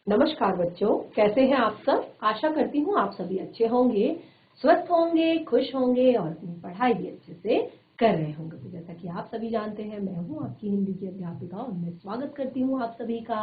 नमस्कार बच्चों, कैसे हैं आप सब। आशा करती हूँ आप सभी अच्छे होंगे, स्वस्थ होंगे, खुश होंगे और अपनी पढ़ाई भी अच्छे से कर रहे होंगे। तो जैसा कि आप सभी जानते हैं, मैं हूँ आपकी हिंदी की अध्यापिका और मैं स्वागत करती हूँ आप सभी का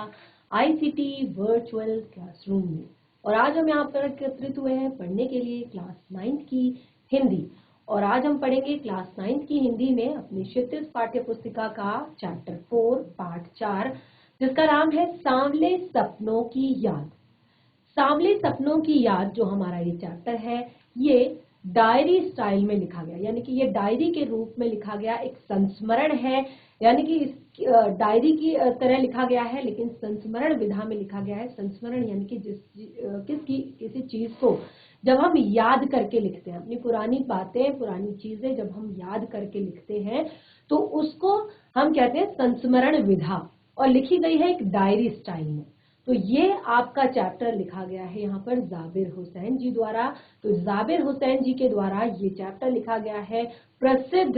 आईसीटी वर्चुअल क्लासरूम में। और आज हम यहाँ पर एकत्रित हुए हैं पढ़ने के लिए क्लास 9th की हिंदी। और आज हम पढ़ेंगे क्लास 9th की हिंदी में अपनी क्षितिज पाठ्य पुस्तिका का चैप्टर 4 पार्ट 4, जिसका नाम है सांवले सपनों की याद। सांवले सपनों की याद जो हमारा ये चैप्टर है, ये डायरी स्टाइल में लिखा गया, यानी कि ये डायरी के रूप में लिखा गया एक संस्मरण है। यानी कि इस डायरी की तरह लिखा गया है, लेकिन संस्मरण विधा में लिखा गया है। संस्मरण यानी कि किसी चीज को जब हम याद करके लिखते हैं, अपनी पुरानी बातें, पुरानी चीजें जब हम याद करके लिखते हैं, तो उसको हम कहते हैं संस्मरण विधा, और लिखी गई है एक डायरी स्टाइल में। तो ये आपका चैप्टर लिखा गया है यहाँ पर जाबिर हुसैन जी द्वारा। तो जाबिर हुसैन जी के द्वारा ये चैप्टर लिखा गया है प्रसिद्ध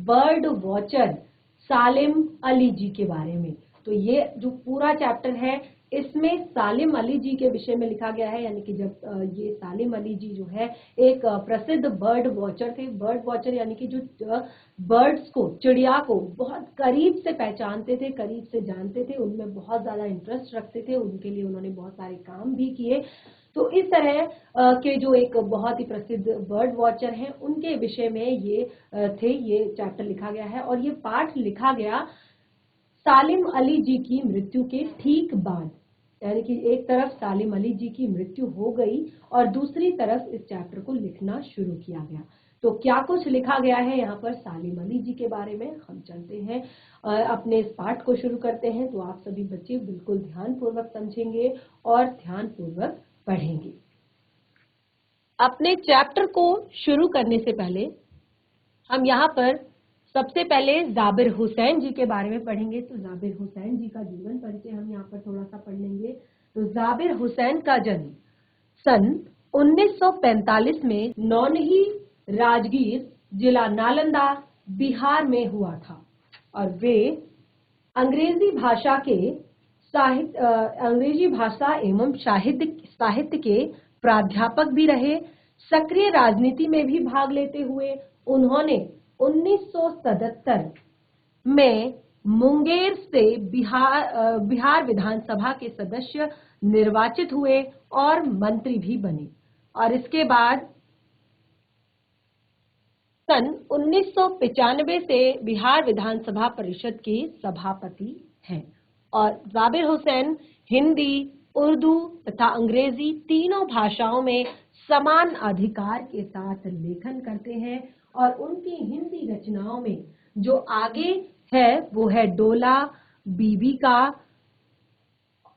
बर्ड वॉचर सालिम अली जी के बारे में। तो ये जो पूरा चैप्टर है, इसमें सालिम अली जी के विषय में लिखा गया है। यानी कि जब ये सालिम अली जी जो है एक प्रसिद्ध बर्ड वॉचर थे। बर्ड वॉचर यानी कि जो बर्ड्स को, चिड़िया को बहुत करीब से पहचानते थे, करीब से जानते थे, उनमें बहुत ज्यादा इंटरेस्ट रखते थे, उनके लिए उन्होंने बहुत सारे काम भी किए। तो इस तरह के जो एक बहुत ही प्रसिद्ध बर्ड वॉचर हैं, उनके विषय में ये ये चैप्टर लिखा गया है। और ये पाठ लिखा गया सालिम अली जी की मृत्यु के ठीक बाद। यानी कि एक तरफ सालिम अली जी की मृत्यु हो गई और दूसरी तरफ इस चैप्टर को लिखना शुरू किया गया। तो क्या कुछ लिखा गया है यहाँ पर सालिम अली जी के बारे में, हम चलते हैं अपने इस पाठ को शुरू करते हैं। तो आप सभी बच्चे बिल्कुल ध्यान पूर्वक समझेंगे और ध्यान पूर्वक पढ़ेंगे। अपने चैप्टर को शुरू करने से पहले हम यहाँ पर सबसे पहले जाबिर हुसैन जी के बारे में पढ़ेंगे। तो जाबिर हुसैन जी का जीवन परिचय हम यहाँ पर थोड़ा सा पढ़ लेंगे। तो जाबिर हुसैन का जन्म सन 1945 में नौनही राजगीर, जिला नालंदा, बिहार में हुआ था। और वे अंग्रेजी भाषा के अंग्रेजी भाषा एवं साहित्य के प्राध्यापक भी रहे। सक्रिय राजनीति में भी भाग लेते हुए उन्होंने 1977 में मुंगेर से बिहार विधानसभा के सदस्य निर्वाचित हुए और मंत्री भी बने। और इसके बाद सन 1995 से बिहार विधानसभा परिषद के सभापति हैं। और जाबिर हुसैन हिंदी, उर्दू तथा अंग्रेजी तीनों भाषाओं में समान अधिकार के साथ लेखन करते हैं। और उनकी हिंदी रचनाओं में जो आगे है वो है डोला, बीबी का,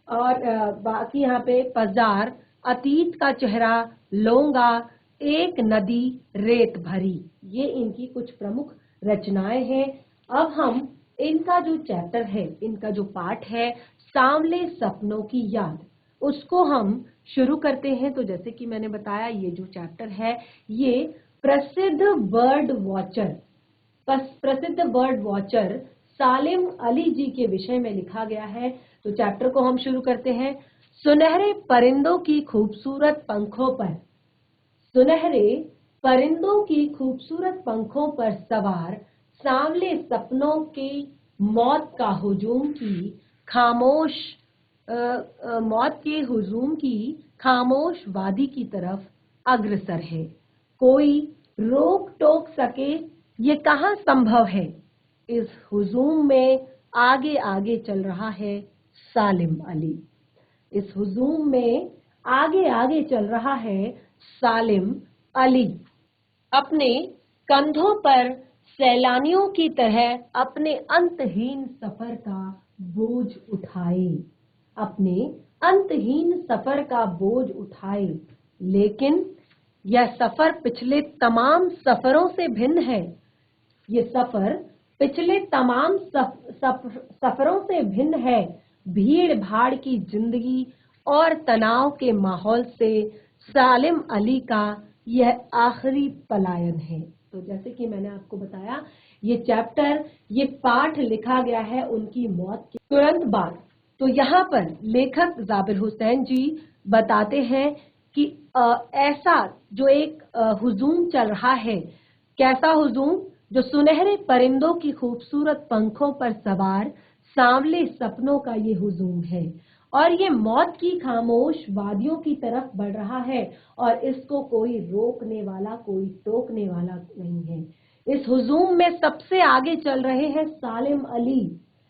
और बाकी यहाँ पे पजार, अतीत का चेहरा, लोंगा, एक नदी रेत भरी, ये इनकी कुछ प्रमुख रचनाएं हैं। अब हम इनका जो चैप्टर है, इनका जो पाठ है सांवले सपनों की याद, उसको हम शुरू करते हैं। तो जैसे कि मैंने बताया, ये जो चैप्टर है ये प्रसिद्ध बर्ड वॉचर सालिम अली जी के विषय में लिखा गया है। तो चैप्टर को हम शुरू करते हैं। सुनहरे परिंदों की खूबसूरत पंखों पर, सुनहरे परिंदों की खूबसूरत पंखों पर सवार सांवले सपनों की मौत का हुजूम की खामोश वादी की तरफ अग्रसर है। कोई रोक टोक सके ये कहाँ संभव है। इस हुजूम में आगे आगे चल रहा है सालिम अली। इस हुजूम में आगे आगे चल रहा है सालिम अली। अपने कंधों पर सैलानियों की तरह अपने अंतहीन सफर का बोझ उठाए, अपने अंतहीन सफर का बोझ उठाए। लेकिन यह सफर पिछले तमाम सफरों से भिन्न है। ये सफर पिछले तमाम सफरों से भिन्न है। भीड़ भाड़ की जिंदगी और तनाव के माहौल से सालिम अली का यह आखिरी पलायन है। तो जैसे कि मैंने आपको बताया, ये चैप्टर, ये पाठ लिखा गया है उनकी मौत के तुरंत बाद। तो यहाँ पर लेखक जाबिर हुसैन जी बताते हैं कि ऐसा जो एक हुजूम चल रहा है, कैसा हुजूम? जो सुनहरे परिंदों की खूबसूरत पंखों पर सवार सांवले सपनों का ये हुजूम है, और ये मौत की खामोश वादियों की तरफ बढ़ रहा है, और इसको कोई रोकने वाला, कोई टोकने वाला नहीं है। इस हुजूम में सबसे आगे चल रहे हैं सालिम अली,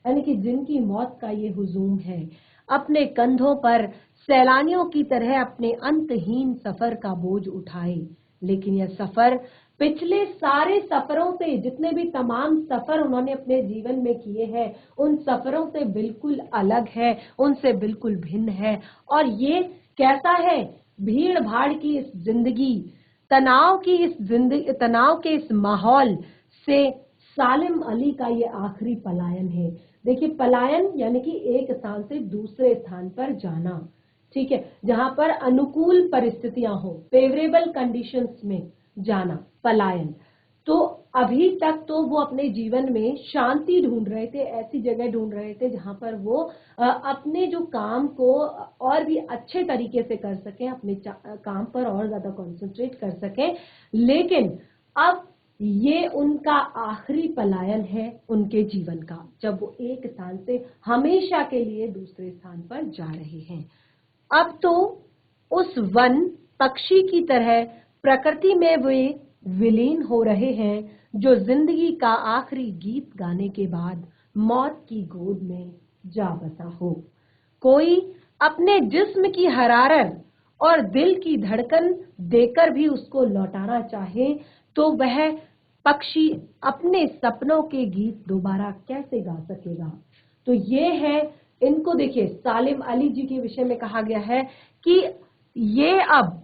यानी कि जिनकी मौत का ये हुजूम है। अपने कंधों पर सैलानियों की तरह अपने अंतहीन सफर का बोझ उठाए, लेकिन यह सफर पिछले सारे सफरों से, जितने भी तमाम सफर उन्होंने अपने जीवन में किए हैं, उन सफरों से बिल्कुल अलग है, उनसे बिल्कुल भिन्न है। और ये कैसा है? भीड़ भाड़ की इस जिंदगी, तनाव के इस माहौल से सालिम अली का ये आखिरी पलायन है। देखिए, पलायन यानी कि एक स्थान से दूसरे स्थान पर जाना, ठीक है, जहां पर अनुकूल परिस्थितियां हो, फेवरेबल कंडीशंस में जाना, पलायन। तो अभी तक तो वो अपने जीवन में शांति ढूंढ रहे थे, ऐसी जगह ढूंढ रहे थे जहां पर वो अपने जो काम को और भी अच्छे तरीके से कर सकें, अपने काम पर और ज्यादा कंसंट्रेट कर सकें। लेकिन अब ये उनका आखिरी पलायन है उनके जीवन का, जब वो एक स्थान से हमेशा के लिए दूसरे स्थान पर जा रहे हैं। अब तो उस वन पक्षी की तरह प्रकृति में वे विलीन हो रहे हैं, जो जिंदगी का आखिरी गीत गाने के बाद मौत की गोद में जा बसा हो। कोई अपने जिस्म की हरारत और दिल की धड़कन देकर भी उसको लौटाना चाहे, तो वह पक्षी अपने सपनों के गीत दोबारा कैसे गा सकेगा? तो ये है, इनको देखिए, सालिम अली जी के विषय में कहा गया है कि ये अब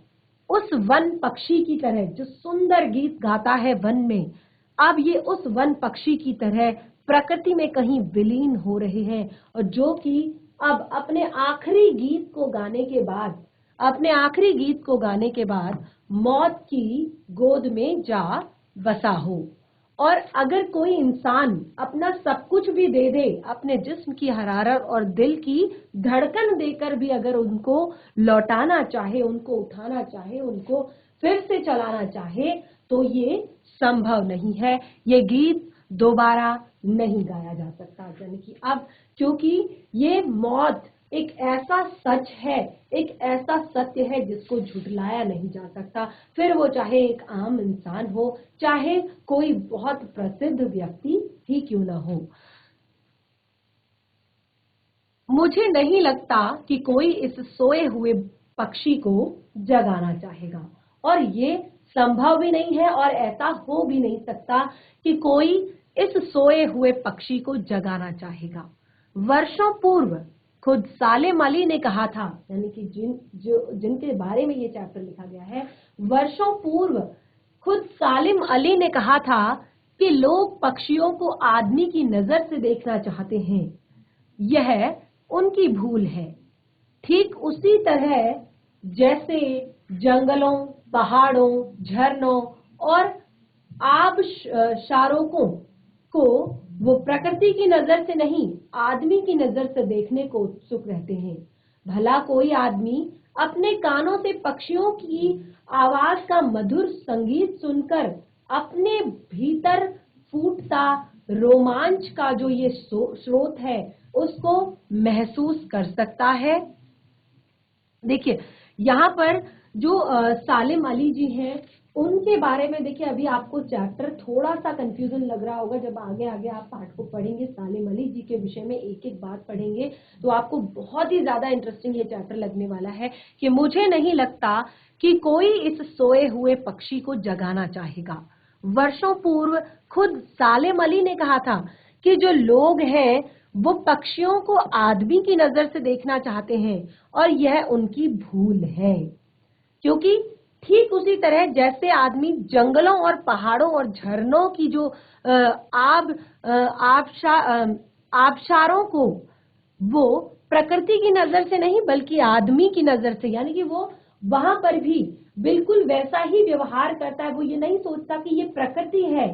उस वन पक्षी की तरह जो सुंदर गीत गाता है वन में, अब ये उस वन पक्षी की तरह प्रकृति में कहीं विलीन हो रहे हैं, और जो कि अब अपने आखिरी गीत को गाने के बाद मौत की गोद में जा बसा हो। और अगर कोई इंसान अपना सब कुछ भी दे दे, अपने जिस्म की हरारत और दिल की धड़कन देकर भी अगर उनको लौटाना चाहे, उनको उठाना चाहे, उनको फिर से चलाना चाहे, तो ये संभव नहीं है। ये गीत दोबारा नहीं गाया जा सकता, यानी कि अब, क्योंकि ये मौत एक ऐसा सच है, एक ऐसा सत्य है जिसको झुठलाया नहीं जा सकता, फिर वो चाहे एक आम इंसान हो, चाहे कोई बहुत प्रसिद्ध व्यक्ति ही क्यों ना हो। मुझे नहीं लगता कि कोई इस सोए हुए पक्षी को जगाना चाहेगा, और ये संभव भी नहीं है, और ऐसा हो भी नहीं सकता कि कोई इस सोए हुए पक्षी को जगाना चाहेगा। वर्षों पूर्व खुद सालिम अली ने कहा था, यानी कि जिनके बारे में ये चैप्टर लिखा गया है, वर्षों पूर्व खुद सालिम अली ने कहा था कि लोग पक्षियों को आदमी की नजर से देखना चाहते हैं, यह उनकी भूल है। ठीक उसी तरह जैसे जंगलों, पहाड़ों, झरनों और आबशारों को वो प्रकृति की नजर से नहीं, आदमी की नजर से देखने को उत्सुक रहते हैं। भला कोई आदमी अपने कानों से पक्षियों की आवाज का मधुर संगीत सुनकर अपने भीतर फूटता रोमांच का जो ये स्रोत है, उसको महसूस कर सकता है? देखिए, यहाँ पर जो सालिम अली जी हैं, उनके बारे में देखिए, अभी आपको चैप्टर थोड़ा सा कंफ्यूजन लग रहा होगा, जब आगे आगे आप पाठ को पढ़ेंगे, सालिम अली जी के विषय में एक एक बात पढ़ेंगे, तो आपको बहुत ही ज्यादा इंटरेस्टिंग ये चैप्टर लगने वाला है। कि मुझे नहीं लगता कि कोई इस सोए हुए पक्षी को जगाना चाहेगा। वर्षों पूर्व खुद सालिम अली ने कहा था कि जो लोग हैं वो पक्षियों को आदमी की नजर से देखना चाहते हैं, और यह उनकी भूल है। क्योंकि ठीक उसी तरह जैसे आदमी जंगलों और पहाड़ों और झरनों की जो आबशारों को वो प्रकृति की नजर से नहीं बल्कि आदमी की नजर से, यानी कि वो वहां पर भी बिल्कुल वैसा ही व्यवहार करता है। वो ये नहीं सोचता कि ये प्रकृति है,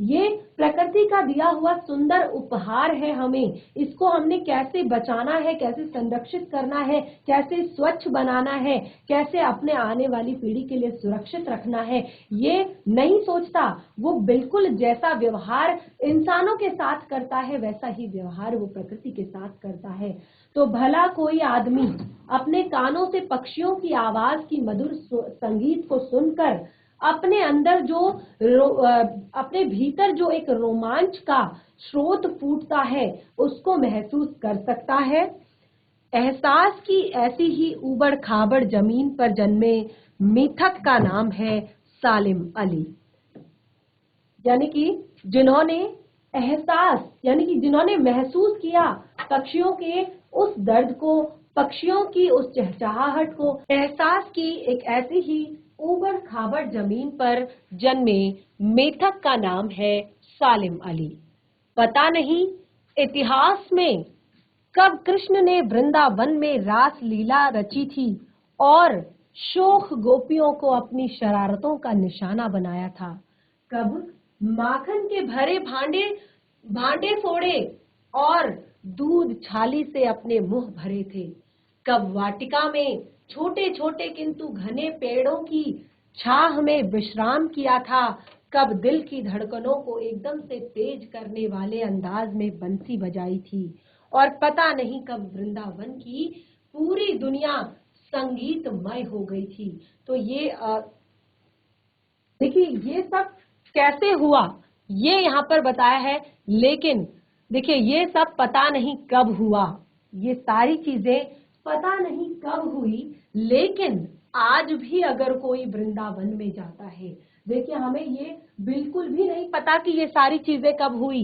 ये प्रकृति का दिया हुआ सुंदर उपहार है हमें, इसको हमने कैसे बचाना है, कैसे संरक्षित करना है, कैसे स्वच्छ बनाना है, कैसे अपने आने वाली पीढ़ी के लिए सुरक्षित रखना है, ये नहीं सोचता। वो बिल्कुल जैसा व्यवहार इंसानों के साथ करता है वैसा ही व्यवहार वो प्रकृति के साथ करता है। तो भला कोई आदमी अपने कानों से पक्षियों की आवाज की मधुर संगीत को सुनकर अपने अंदर जो अपने भीतर जो एक रोमांच का स्रोत फूटता है उसको महसूस कर सकता है। एहसास की ऐसी ही ऊबड़ खाबड़ जमीन पर जन्मे मिथक का नाम है सालिम अली। यानी कि जिन्होंने एहसास यानी कि जिन्होंने महसूस किया पक्षियों के उस दर्द को, पक्षियों की उस चहचहाहट को, एहसास की एक ऐसी ही ऊबड़ खाबड़ जमीन पर जन्मे मेथक का नाम है सालिम अली। पता नहीं इतिहास में कब कृष्ण ने वृंदावन में रास लीला रची थी और शोख गोपियों को अपनी शरारतों का निशाना बनाया था। कब माखन के भरे भांडे फोड़े और दूध छाली से अपने मुंह भरे थे। कब वाटिका में छोटे छोटे किंतु घने पेड़ों की छाह में विश्राम किया था। कब दिल की धड़कनों को एकदम से तेज करने वाले अंदाज में बंसी बजाई थी। और पता नहीं कब वृंदावन की पूरी दुनिया संगीतमय हो गई थी। तो ये देखिए ये सब कैसे हुआ ये यहाँ पर बताया है, लेकिन देखिए ये सब पता नहीं कब हुआ, ये सारी चीजें पता नहीं कब हुई, लेकिन आज भी अगर कोई वृंदावन में जाता है, देखिए हमें ये बिल्कुल भी नहीं पता कि ये सारी चीजें कब हुई,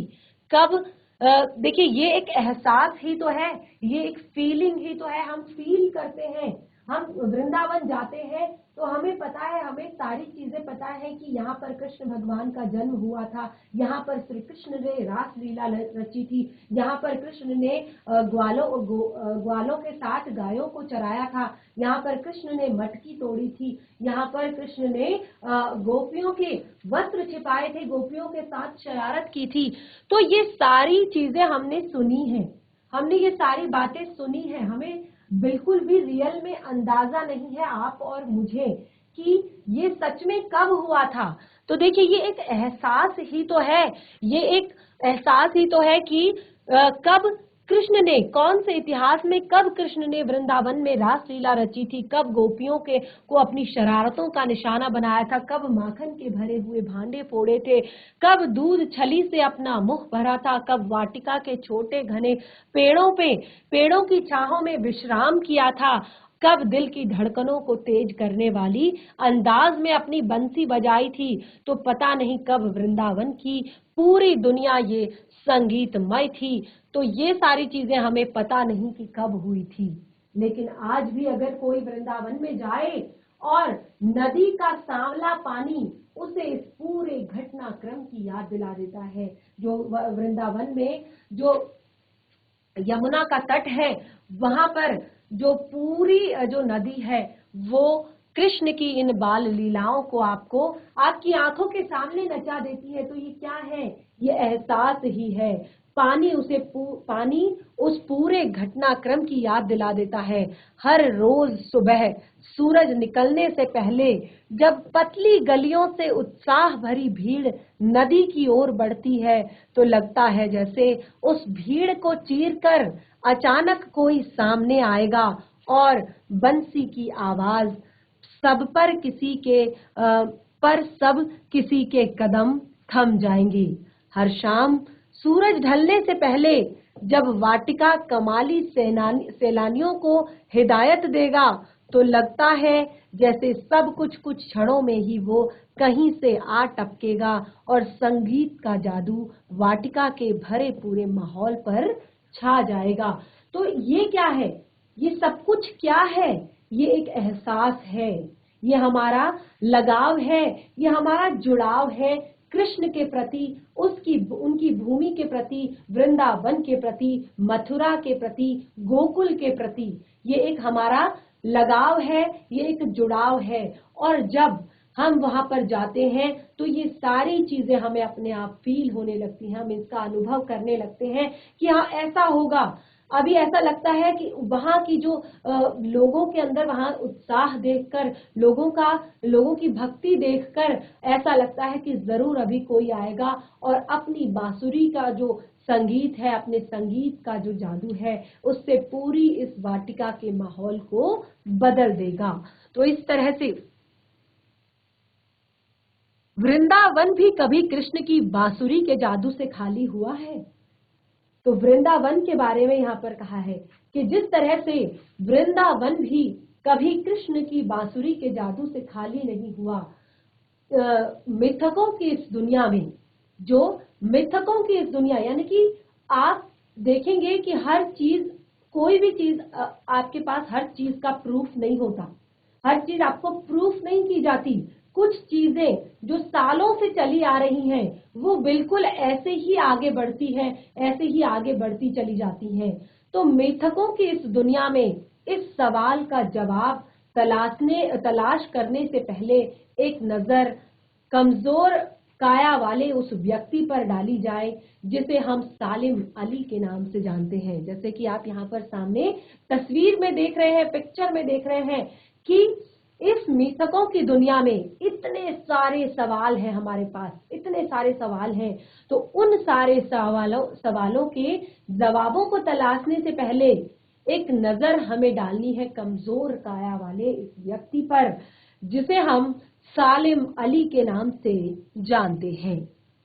कब देखिए ये एक एहसास ही तो है, ये एक फीलिंग ही तो है, हम फील करते हैं। हम वृंदावन जाते हैं तो हमें पता है, हमें सारी चीजें पता है कि यहाँ पर कृष्ण भगवान का जन्म हुआ था, यहाँ पर श्री कृष्ण ने रास लीला रची थी, यहाँ पर कृष्ण ने ग्वालों के साथ गायों को चराया था, यहाँ पर कृष्ण ने मटकी तोड़ी थी, यहाँ पर कृष्ण ने गोपियों के वस्त्र छिपाए थे, गोपियों के साथ शरारत की थी। तो ये सारी चीजें हमने सुनी है, हमने ये सारी बातें सुनी है, हमें बिल्कुल भी रियल में अंदाजा नहीं है आप और मुझे कि ये सच में कब हुआ था। तो देखिए ये एक एहसास ही तो है, ये एक एहसास ही तो है कि कब कृष्ण ने, कौन से इतिहास में कब कृष्ण ने वृंदावन में रास लीला रची थी, कब गोपियों को अपनी शरारतों का निशाना बनाया था, कब माखन के भरे हुए भांडे फोड़े थे, कब दूध छली से अपना मुख भरा था, कब वाटिका के छोटे घने पेड़ों की छाहों में विश्राम किया था, कब दिल की धड़कनों को तेज करने वाली अंदाज में अपनी बंसी बजाई थी। तो पता नहीं कब वृंदावन की पूरी दुनिया ये संगीतमय थी। तो ये सारी चीजें हमें पता नहीं कि कब हुई थी, लेकिन आज भी अगर कोई वृंदावन में जाए और नदी का सांवला पानी उसे इस पूरे घटनाक्रम की याद दिला देता है। जो वृंदावन में जो यमुना का तट है, वहां पर जो पूरी जो नदी है वो कृष्ण की इन बाल लीलाओं को आपको आपकी आंखों के सामने नचा देती है। तो ये क्या है? ये एहसास ही है। पानी उस पूरे घटनाक्रम की याद दिला देता है। हर रोज सुबह सूरज निकलने से पहले जब पतली गलियों से उत्साह भरी भीड़ नदी की ओर बढ़ती है तो लगता है जैसे उस भीड़ को चीरकर अचानक कोई सामने आएगा और बंसी की आवाज सब किसी के कदम थम जाएंगे। हर शाम सूरज ढलने से पहले जब वाटिका कमाली सैलानियों को हिदायत देगा तो लगता है जैसे सब कुछ क्षणों में ही वो कहीं से आ टपकेगा और संगीत का जादू वाटिका के भरे पूरे माहौल पर छा जाएगा। तो ये क्या है? ये सब कुछ क्या है? ये एक एहसास है, ये हमारा लगाव है, ये हमारा जुड़ाव है कृष्ण के प्रति, उनकी भूमि के प्रति, वृंदावन के प्रति, मथुरा के प्रति, गोकुल के प्रति। ये एक हमारा लगाव है, ये एक जुड़ाव है। और जब हम वहां पर जाते हैं तो ये सारी चीजें हमें अपने आप फील होने लगती हैं, हम इसका अनुभव करने लगते हैं कि हाँ ऐसा होगा। अभी ऐसा लगता है कि वहां की जो लोगों के अंदर वहां उत्साह देखकर, लोगों की भक्ति देखकर ऐसा लगता है कि जरूर अभी कोई आएगा और अपनी बांसुरी का जो संगीत है, अपने संगीत का जो जादू है, उससे पूरी इस वाटिका के माहौल को बदल देगा। तो इस तरह से वृंदावन भी कभी कृष्ण की बांसुरी के जादू से खाली हुआ है। तो वृंदावन के बारे में यहाँ पर कहा है कि जिस तरह से वृंदावन भी कभी कृष्ण की बांसुरी के जादू से खाली नहीं हुआ, मिथकों की इस दुनिया में, जो मिथकों की इस दुनिया, यानी कि आप देखेंगे कि हर चीज, कोई भी चीज आपके पास हर चीज का प्रूफ नहीं होता, हर चीज आपको प्रूफ नहीं की जाती। कुछ चीजें जो सालों से चली आ रही हैं वो बिल्कुल ऐसे ही आगे बढ़ती हैं, ऐसे ही आगे बढ़ती चली जाती हैं। तो मिथकों की इस दुनिया में इस सवाल का जवाब तलाश करने से पहले एक नजर कमजोर काया वाले उस व्यक्ति पर डाली जाए जिसे हम सालिम अली के नाम से जानते हैं। जैसे कि आप यहाँ पर सामने तस्वीर में देख रहे हैं, पिक्चर में देख रहे हैं कि इस मिथकों की दुनिया में इतने सारे सवाल हैं हमारे पास, इतने सारे सवाल हैं। तो उन सारे सवालों के जवाबों को तलाशने से पहले एक नजर हमें डालनी है कमजोर काया वाले इस व्यक्ति पर जिसे हम सालिम अली के नाम से जानते हैं।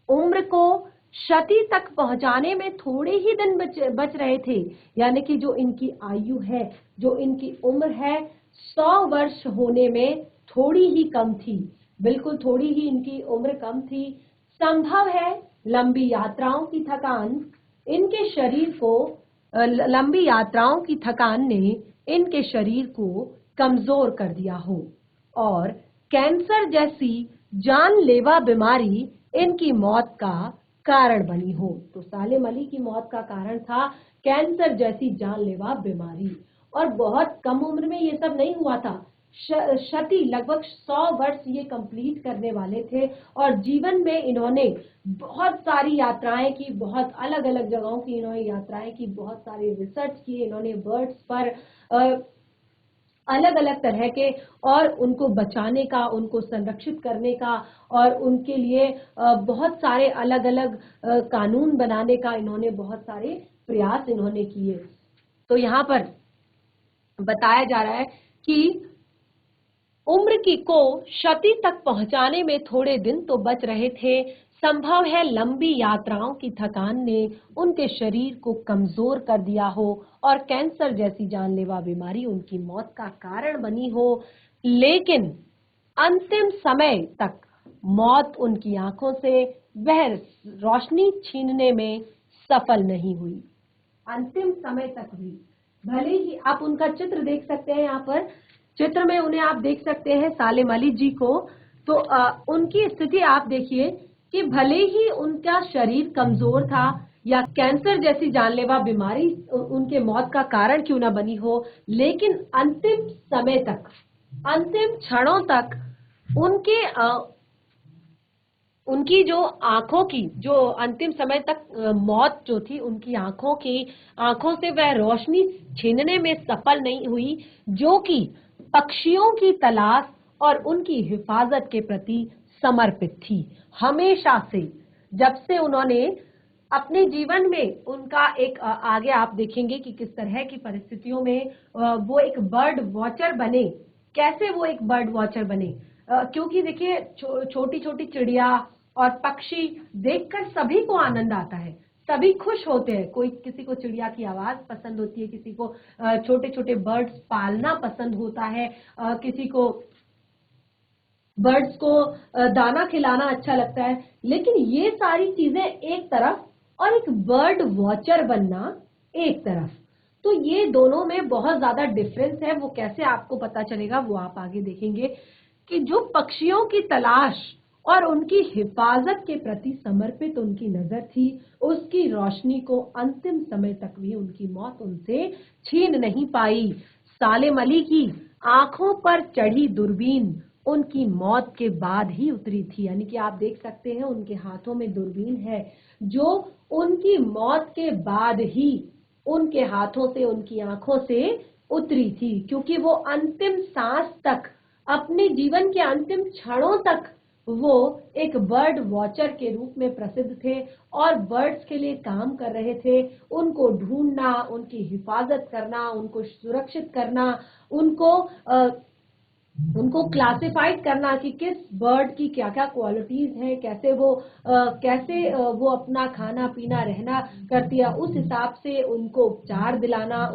उम्र को शती तक पहुंचाने में थोड़े ही दिन बच रहे थे, यानी कि जो इनकी आयु है, जो इनकी उम्र है, 100 वर्ष होने में थोड़ी ही कम थी, बिल्कुल थोड़ी ही इनकी उम्र कम थी। संभव है लंबी यात्राओं की थकान इनके शरीर को लंबी यात्राओं की थकान ने इनके शरीर को कमजोर कर दिया हो और कैंसर जैसी जानलेवा बीमारी इनकी मौत का कारण बनी हो। तो सालिम अली की मौत का कारण था कैंसर जैसी जानलेवा बीमारी, और बहुत कम उम्र में ये सब नहीं हुआ था। शती लगभग 100 वर्ष ये कंप्लीट करने वाले थे और जीवन में इन्होंने बहुत सारी यात्राएं की, बहुत अलग अलग जगहों की इन्होंने यात्राएं की, बहुत सारे रिसर्च किए इन्होंने बर्ड्स पर, अलग अलग तरह के, और उनको बचाने का, उनको संरक्षित करने का, और उनके लिए बहुत सारे अलग अलग कानून बनाने का इन्होंने बहुत सारे प्रयास इन्होंने किए। तो यहाँ पर बताया जा रहा है कि उम्र की को शती तक पहुंचाने में थोड़े दिन तो बच रहे थे। संभव है लंबी यात्राओं की थकान ने उनके शरीर को कमजोर कर दिया हो और कैंसर जैसी जानलेवा बीमारी उनकी मौत का कारण बनी हो, लेकिन अंतिम समय तक मौत उनकी आंखों से वह रोशनी छीनने में सफल नहीं हुई। अंतिम समय तक भी, भले ही आप उनका चित्र देख सकते हैं, यहाँ पर चित्र में उन्हें आप देख सकते हैं सालिम अली जी को। तो उनकी स्थिति आप देखिए कि भले ही उनका शरीर कमजोर था या कैंसर जैसी जानलेवा बीमारी उनके मौत का कारण क्यों ना बनी हो, लेकिन अंतिम समय तक, अंतिम क्षणों तक उनकी जो आंखों की, जो अंतिम समय तक मौत जो थी, उनकी आंखों से वह रोशनी छीनने में सफल नहीं हुई जो कि पक्षियों की तलाश और उनकी हिफाजत के प्रति समर्पित थी। हमेशा से, जब से उन्होंने अपने जीवन में उनका एक, आगे आप देखेंगे कि किस तरह की परिस्थितियों में वो एक बर्ड वॉचर बने। कैसे वो एक बर्ड वॉचर बने? क्योंकि देखिए छोटी छोटी चिड़िया और पक्षी देखकर सभी को आनंद आता है, सभी खुश होते हैं। कोई, किसी को चिड़िया की आवाज पसंद होती है, किसी को छोटे छोटे बर्ड्स पालना पसंद होता है, किसी को बर्ड्स को दाना खिलाना अच्छा लगता है। लेकिन ये सारी चीजें एक तरफ और एक बर्ड वॉचर बनना एक तरफ, तो ये दोनों में बहुत ज्यादा डिफरेंस है। वो कैसे आपको पता चलेगा वो आप आगे देखेंगे कि जो पक्षियों की तलाश और उनकी हिफाजत के प्रति समर्पित उनकी नजर थी, उसकी रोशनी को अंतिम समय तक भी उनकी मौत उनसे छीन नहीं पाई। सालिम अली की आंखों पर चढ़ी दूरबीन उनकी मौत के बाद ही उतरी थी। यानी कि आप देख सकते हैं उनके हाथों में दूरबीन है जो उनकी मौत के बाद ही उनके हाथों से, उनकी आंखों से उतरी थी, क्योंकि वो अंतिम सांस तक, अपने जीवन के अंतिम क्षणों तक वो एक बर्ड वॉचर के रूप में प्रसिद्ध थे और बर्ड्स के लिए काम कर रहे थे। उनको ढूंढना, उनकी हिफाजत करना, उनको सुरक्षित करना, उनको क्लासिफाइड करना कि किस बर्ड की क्या क्या क्वालिटीज हैं, कैसे वो अपना खाना पीना रहना करती है, उस हिसाब से उनको उपचार दिलाना,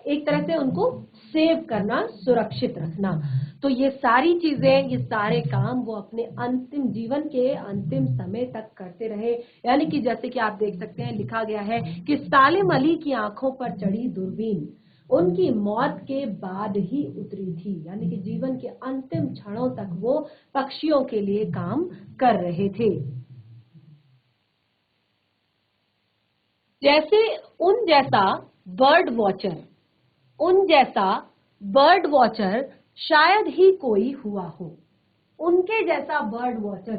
एक तरह से उनको सेव करना, सुरक्षित रखना। तो ये सारी चीजें, ये सारे काम वो अपने अंतिम जीवन के अंतिम समय तक करते रहे। यानी कि जैसे कि आप देख सकते हैं लिखा गया है कि सालिम अली की आंखों पर चढ़ी दूरबीन उनकी मौत के बाद ही उतरी थी। यानी कि जीवन के अंतिम क्षणों तक वो पक्षियों के लिए काम कर रहे थे। जैसे उन जैसा बर्ड वॉचर शायद ही कोई हुआ हो। उनके जैसा बर्ड वॉचर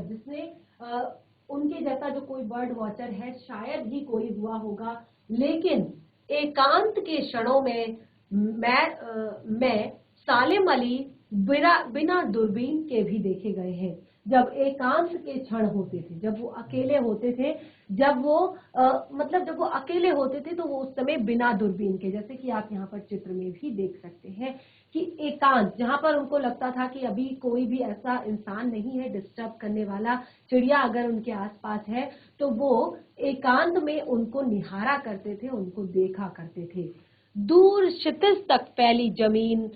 उनके जैसा जो कोई बर्ड वॉचर है शायद ही कोई हुआ होगा, लेकिन एकांत के क्षणों में मैं सालिम अली बिना दूरबीन के भी देखे गए हैं। जब एकांत के क्षण होते थे, जब वो अकेले होते थे, जब वो अकेले होते थे तो वो उस समय बिना दूरबीन के, जैसे कि आप यहाँ पर चित्र में भी देख सकते हैं कि एकांत, जहां पर उनको लगता था कि अभी कोई भी ऐसा इंसान नहीं है डिस्टर्ब करने वाला, चिड़िया अगर उनके आसपास है तो वो एकांत में उनको निहारा करते थे, उनको देखा करते थे। दूर क्षितिज तक फैली जमीन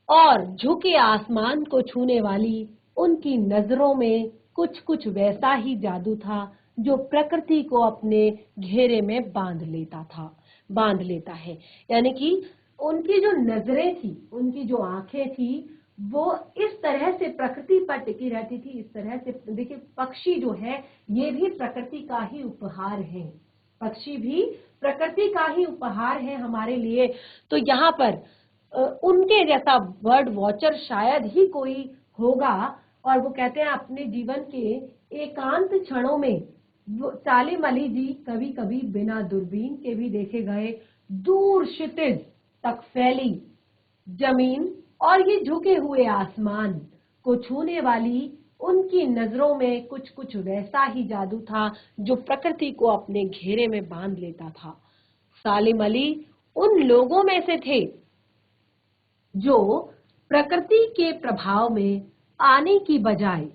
और झुके आसमान को छूने वाली उनकी नजरों में कुछ कुछ वैसा ही जादू था जो प्रकृति को अपने घेरे में बांध लेता है। यानी कि उनकी जो नजरें थी, उनकी जो आंखें थी, वो इस तरह से प्रकृति पर टिकी रहती थी, इस तरह से। देखिए पक्षी जो है ये भी प्रकृति का ही उपहार है, पक्षी भी प्रकृति का ही उपहार है हमारे लिए। तो यहाँ पर उनके जैसा बर्ड वॉचर शायद ही कोई होगा। और वो कहते हैं अपने जीवन के एकांत क्षणों में सालिम अली जी कभी कभी बिना दूरबीन के भी देखे गए दूर क्षितिज तक फैली जमीन और ये झुके हुए आसमान को छूने वाली उनकी नजरों में कुछ कुछ वैसा ही जादू था जो प्रकृति को अपने घेरे में बांध लेता था। सालिम अली उन लोगों में से थे जो प्रकृति के प्रभाव में आने की बजाय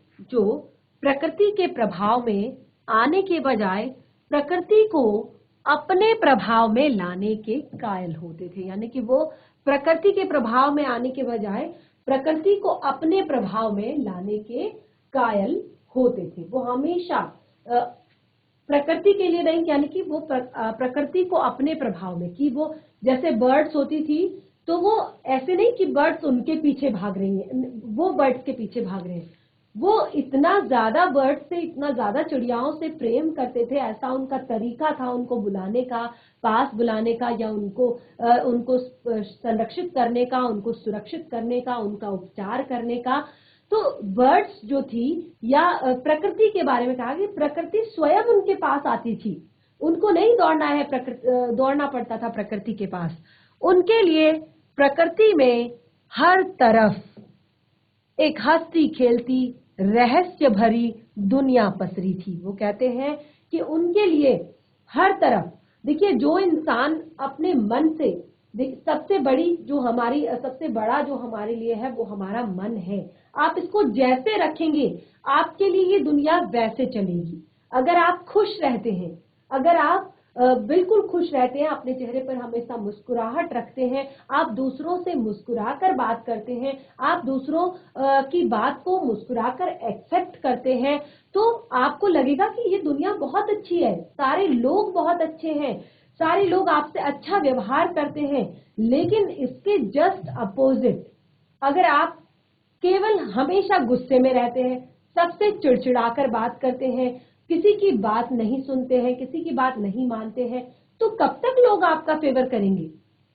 प्रकृति को अपने प्रभाव में लाने के कायल होते थे। यानी कि वो प्रकृति के प्रभाव में आने के बजाय प्रकृति को अपने प्रभाव में लाने के कायल होते थे। वो हमेशा प्रकृति के लिए नहीं, यानी कि वो प्रकृति को अपने प्रभाव में, कि वो जैसे बर्ड्स होती थी तो वो ऐसे नहीं कि बर्ड्स उनके पीछे भाग रही हैं, वो बर्ड्स के पीछे भाग रहे हैं। वो इतना ज्यादा बर्ड्स से, इतना ज्यादा चिड़ियाओं से प्रेम करते थे, ऐसा उनका तरीका था उनको बुलाने का, पास बुलाने का, या उनको संरक्षित करने का, उनको सुरक्षित करने का, उनका उपचार करने का। तो बर्ड्स जो थी, या प्रकृति के बारे में कहा कि प्रकृति स्वयं उनके पास आती थी, उनको नहीं दौड़ना पड़ता था प्रकृति के पास। उनके लिए प्रकृति में हर तरफ एक हंसती खेलती रहस्य भरी दुनिया पसरी थी। वो कहते हैं कि उनके लिए हर तरफ, देखिए जो इंसान अपने मन से, सबसे बड़ा जो हमारे लिए है वो हमारा मन है। आप इसको जैसे रखेंगे आपके लिए ये दुनिया वैसे चलेगी। अगर आप खुश रहते हैं, अगर आप बिल्कुल खुश रहते हैं, अपने चेहरे पर हमेशा मुस्कुराहट रखते हैं, आप दूसरों से मुस्कुराकर बात करते हैं, आप दूसरों की बात को मुस्कुराकर एक्सेप्ट करते हैं, तो आपको लगेगा कि ये दुनिया बहुत अच्छी है, सारे लोग बहुत अच्छे हैं, सारे लोग आपसे अच्छा व्यवहार करते हैं। लेकिन इसके जस्ट अपोजिट, अगर आप केवल हमेशा गुस्से में रहते हैं, सबसे चिड़चिड़ाकर बात करते हैं, किसी की बात नहीं सुनते हैं, किसी की बात नहीं मानते हैं, तो कब तक लोग आपका फेवर करेंगे?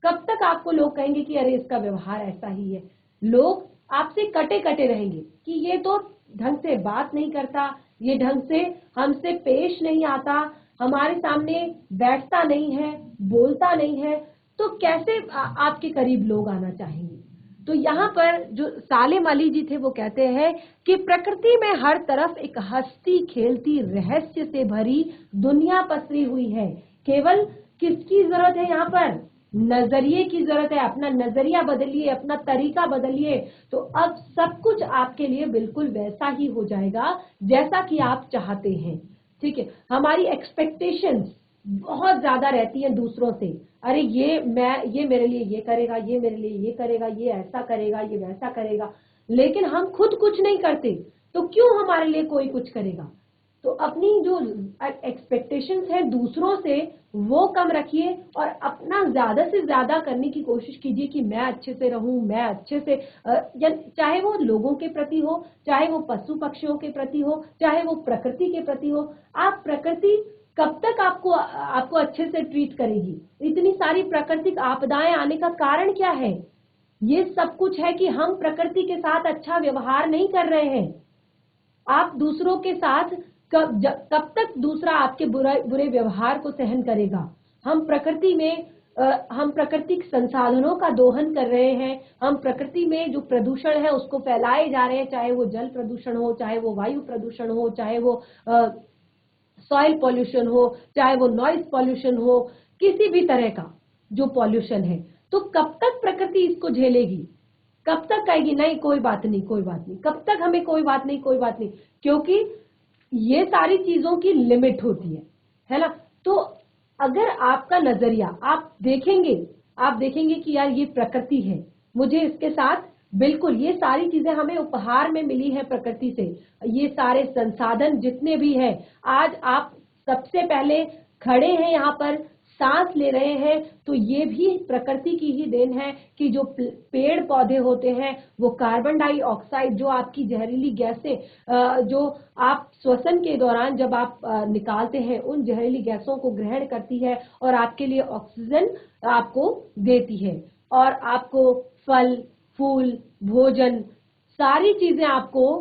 कब तक आपको लोग कहेंगे कि अरे इसका व्यवहार ऐसा ही है? लोग आपसे कटे कटे रहेंगे कि ये तो ढंग से बात नहीं करता, ये ढंग से हमसे पेश नहीं आता, हमारे सामने बैठता नहीं है, बोलता नहीं है, तो कैसे आपके करीब लोग आना चाहेंगे। तो यहाँ पर जो सालेम अली जी थे वो कहते हैं कि प्रकृति में हर तरफ एक हंसती खेलती रहस्य से भरी दुनिया पसरी हुई है। केवल किसकी जरूरत है यहाँ पर? नजरिए की जरूरत है। अपना नजरिया बदलिए, अपना तरीका बदलिए, तो अब सब कुछ आपके लिए बिल्कुल वैसा ही हो जाएगा जैसा कि आप चाहते हैं। ठीक है, हमारी एक्सपेक्टेशंस बहुत ज्यादा रहती है दूसरों से। अरे ये मेरे लिए ये करेगा, ये मेरे लिए ये करेगा, ये ऐसा करेगा, ये वैसा करेगा, लेकिन हम खुद कुछ नहीं करते, तो क्यों हमारे लिए कोई कुछ करेगा। तो अपनी जो एक्सपेक्टेशंस है दूसरों से वो कम रखिए और अपना ज्यादा से ज्यादा करने की कोशिश कीजिए कि मैं अच्छे से रहूं, मैं अच्छे से चाहे वो लोगों के प्रति हो, चाहे वो पशु पक्षियों के प्रति हो, चाहे वो प्रकृति के प्रति हो। आप प्रकृति कब तक आपको अच्छे से ट्रीट करेगी? इतनी सारी प्राकृतिक आपदाएं आने का कारण क्या है? ये सब कुछ है कि हम प्रकृति के साथ अच्छा व्यवहार नहीं कर रहे हैं। आप दूसरों के साथ कब तक दूसरा आपके बुरे व्यवहार को सहन करेगा? हम प्राकृतिक संसाधनों का दोहन कर रहे हैं, हम प्रकृति में जो प्रदूषण है उसको फैलाए जा रहे हैं, चाहे वो जल प्रदूषण हो, चाहे वो वायु प्रदूषण हो, चाहे वो सॉइल पॉल्यूशन हो, चाहे वो नॉइज पॉल्यूशन हो, किसी भी तरह का जो पॉल्यूशन है। तो कब तक प्रकृति इसको झेलेगी? कब तक कहेगी नहीं कोई बात नहीं, कोई बात नहीं? कब तक हमें कोई बात नहीं, कोई बात नहीं? क्योंकि ये सारी चीजों की लिमिट होती है ना। तो अगर आपका नजरिया आप देखेंगे कि यार ये प्रकृति है, मुझे इसके साथ बिल्कुल ये सारी चीजें हमें उपहार में मिली है प्रकृति से, ये सारे संसाधन जितने भी हैं, आज आप सबसे पहले खड़े हैं यहाँ पर, सांस ले रहे हैं, तो ये भी प्रकृति की ही देन है कि जो पेड़ पौधे होते हैं वो कार्बन डाइऑक्साइड, जो आपकी जहरीली गैसें जो आप श्वसन के दौरान जब आप निकालते हैं, उन जहरीली गैसों को ग्रहण करती है और आपके लिए ऑक्सीजन आपको देती है। और आपको फल फूल भोजन सारी चीजें आपको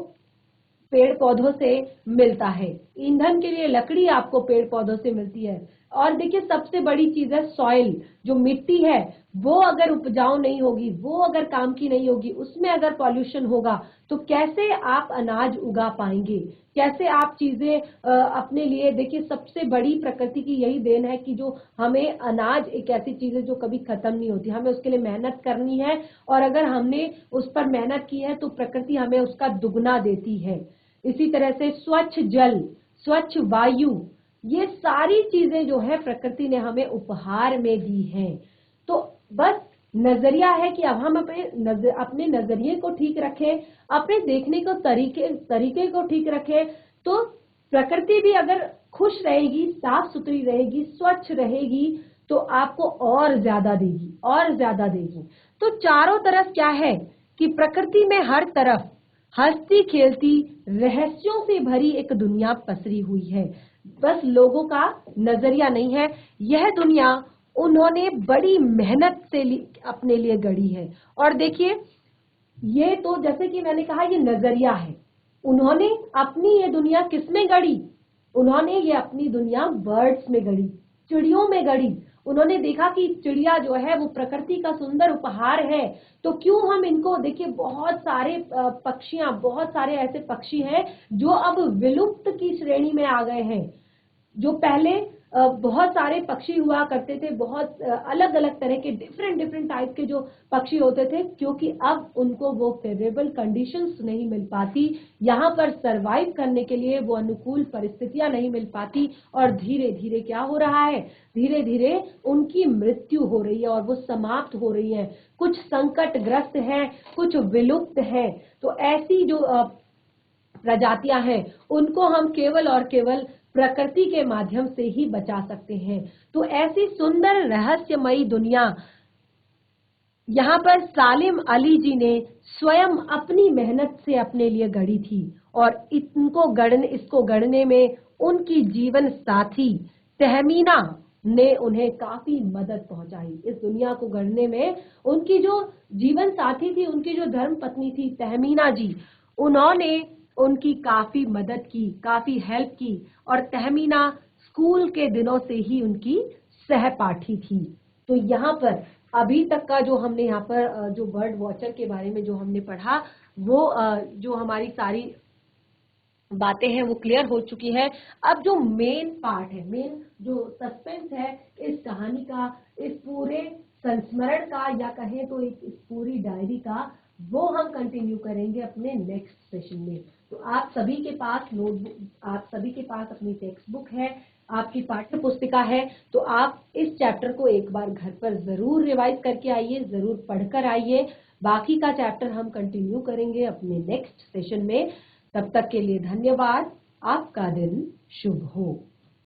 पेड़ पौधों से मिलता है। ईंधन के लिए लकड़ी आपको पेड़ पौधों से मिलती है। और देखिए सबसे बड़ी चीज है सॉइल, जो मिट्टी है वो अगर उपजाऊ नहीं होगी, वो अगर काम की नहीं होगी, उसमें अगर पॉल्यूशन होगा, तो कैसे आप अनाज उगा पाएंगे, कैसे आप चीजें अपने लिए। देखिए सबसे बड़ी प्रकृति की यही देन है कि जो हमें अनाज एक ऐसी चीज है जो कभी खत्म नहीं होती, हमें उसके लिए मेहनत करनी है, और अगर हमने उस पर मेहनत की है तो प्रकृति हमें उसका दुगना देती है। इसी तरह से स्वच्छ जल, स्वच्छ वायु, ये सारी चीजें जो है प्रकृति ने हमें उपहार में दी हैं। तो बस नजरिया है कि अब हम अपने नजरिए को ठीक रखें, अपने देखने को तरीके को ठीक रखें, तो प्रकृति भी अगर खुश रहेगी, साफ सुथरी रहेगी, स्वच्छ रहेगी, तो आपको और ज्यादा देगी, और ज्यादा देगी। तो चारों तरफ क्या है कि प्रकृति में हर तरफ हंसती खेलती रहस्यों से भरी एक दुनिया पसरी हुई है। बस लोगों का नजरिया नहीं है, यह दुनिया उन्होंने बड़ी मेहनत से अपने लिए गढ़ी है। और देखिए ये तो जैसे कि मैंने कहा ये नजरिया है, उन्होंने अपनी ये दुनिया किसमें गढ़ी? उन्होंने ये अपनी दुनिया बर्ड्स में गढ़ी, चिड़ियों में गढ़ी। उन्होंने देखा कि चिड़िया जो है वो प्रकृति का सुंदर उपहार है, तो क्यों हम इनको, देखिए बहुत सारे पक्षियां, बहुत सारे ऐसे पक्षी हैं जो अब विलुप्त की श्रेणी में आ गए हैं। जो पहले बहुत सारे पक्षी हुआ करते थे, बहुत अलग अलग तरह के डिफरेंट टाइप के जो पक्षी होते थे, क्योंकि अब उनको वो फेवरेबल कंडीशंस नहीं मिल पाती, यहाँ पर सरवाइव करने के लिए वो अनुकूल परिस्थितियां नहीं मिल पाती, और धीरे धीरे क्या हो रहा है, धीरे धीरे उनकी मृत्यु हो रही है और वो समाप्त हो रही है। कुछ संकटग्रस्त हैं, कुछ विलुप्त हैं। तो ऐसी जो प्रजातियां हैं उनको हम केवल और केवल प्रकृति के माध्यम से ही बचा सकते हैं। तो ऐसी सुंदर रहस्यमयी दुनिया यहाँ पर सालिम अली जी ने स्वयं अपनी मेहनत से अपने लिए गढ़ी थी, और इसको गढ़ने में उनकी जीवन साथी तहमीना ने उन्हें काफी मदद पहुंचाई। इस दुनिया को गढ़ने में उनकी जो जीवन साथी थी, उनकी जो धर्म पत्नी थी तहमीना जी, उन्होंने उनकी काफी मदद की, काफी हेल्प की, और तहमीना स्कूल के दिनों से ही उनकी सहपाठी थी। तो यहाँ पर अभी तक का जो हमने यहाँ पर जो बर्ड वॉचर के बारे में जो हमने पढ़ा, वो जो हमारी सारी बातें हैं वो क्लियर हो चुकी है। अब जो मेन पार्ट है, मेन जो सस्पेंस है इस कहानी का, इस पूरे संस्मरण का, या कहें तो इस पूरी डायरी का, वो हम कंटिन्यू करेंगे अपने नेक्स्ट सेशन में। तो आप सभी के पास नोटबुक, आप सभी के पास अपनी टेक्स्ट बुक है, आपकी पाठ्य पुस्तिका है, तो आप इस चैप्टर को एक बार घर पर जरूर रिवाइज करके आइए, जरूर पढ़कर आइए। बाकी का चैप्टर हम कंटिन्यू करेंगे अपने नेक्स्ट सेशन में। तब तक के लिए धन्यवाद। आपका दिन शुभ हो।